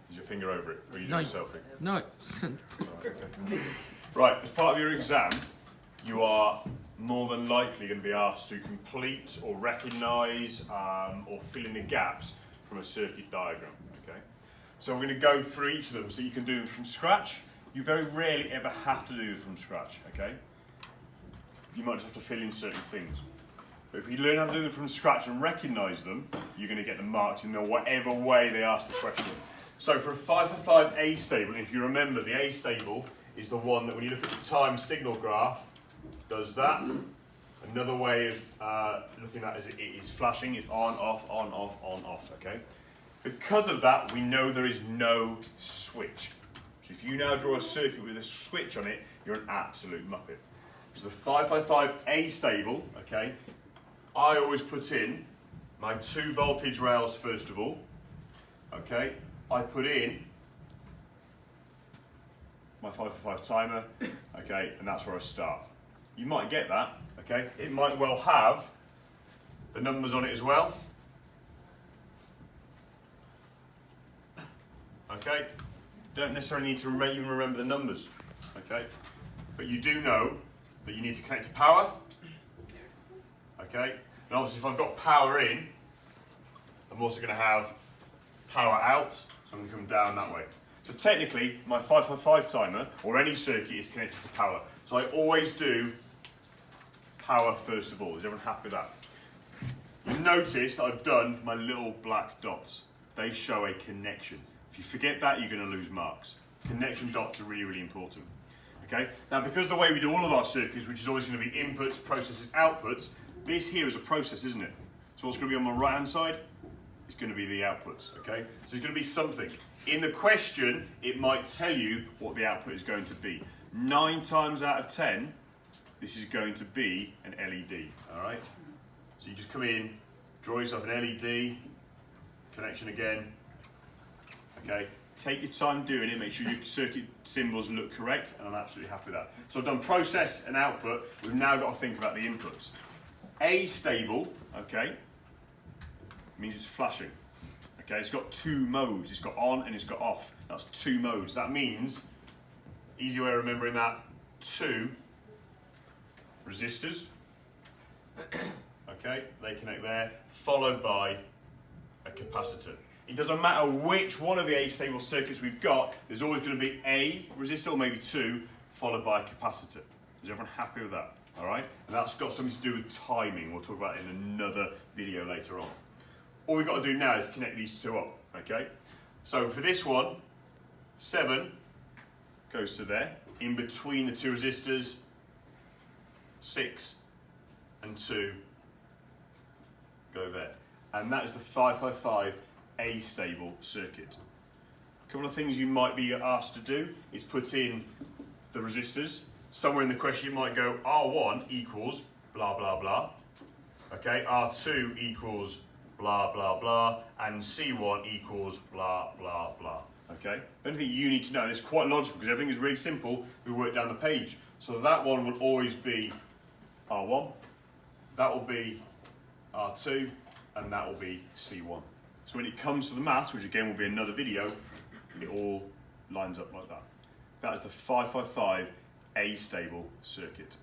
Is your finger over it? Or are you doing selfie? No. Right, as part of your exam, you are more than likely going to be asked to complete or recognise or fill in the gaps from a circuit diagram. Okay, so we're going to go through each of them so you can do them from scratch. You very rarely ever have to do them from scratch. Okay, you might just have to fill in certain things. But if you learn how to do them from scratch and recognise them, you're going to get the marks in whatever way they ask the question. So for a 5 Astable, if you remember, the Astable is the one that when you look at the time signal graph, does that. Another way of looking at it is flashing, it's on, off, on, off, on, off, okay? Because of that, we know there is no switch. So if you now draw a circuit with a switch on it, you're an absolute muppet. So the 5 Astable, okay, I always put in my 2 voltage rails first of all, okay? I put in my 5 timer, okay, and that's where I start. You might get that, okay? It might well have the numbers on it as well. Okay? Don't necessarily need to even remember the numbers, okay? But you do know that you need to connect to power, okay? And obviously if I've got power in, I'm also going to have power out, so I'm going to come down that way. So technically, my 5 timer, or any circuit, is connected to power. So I always do power first of all. Is everyone happy with that? You'll notice that I've done my little black dots. They show a connection. If you forget that, you're going to lose marks. Connection dots are really, really important. Okay? Now, because the way we do all of our circuits, which is always going to be inputs, processes, outputs, this here is a process, isn't it? So what's going to be on my right-hand side? It's going to be the outputs, okay? So it's going to be something. In the question, it might tell you what the output is going to be. 9 times out of 10, this is going to be an LED, all right? So you just come in, draw yourself an LED, connection again, okay? Take your time doing it, make sure your circuit symbols look correct, and I'm absolutely happy with that. So I've done process and output, we've now got to think about the inputs. Astable, okay, means it's flashing. Okay, it's got 2 modes. It's got on and it's got off. That's 2 modes. That means, easy way of remembering that, 2 resistors. Okay, they connect there, followed by a capacitor. It doesn't matter which one of the Astable circuits we've got, there's always going to be a resistor, or maybe 2, followed by a capacitor. Is everyone happy with that? All right, and that's got something to do with timing. We'll talk about it in another video later on. All we've got to do now is connect these 2 up, okay? So for this one, 7 goes to there. In between the 2 resistors, 6 and 2 go there. And that is the 5 Astable circuit. A couple of things you might be asked to do is put in the resistors. Somewhere in the question it might go R1 equals blah, blah, blah. Okay, R2 equals blah, blah, blah, and C1 equals blah, blah, blah. Okay? The only thing you need to know, and it's quite logical because everything is really simple, we work down the page. So that one will always be R1, that will be R2, and that will be C1. So when it comes to the maths, which again will be another video, it all lines up like that. That is the 5 Astable circuit.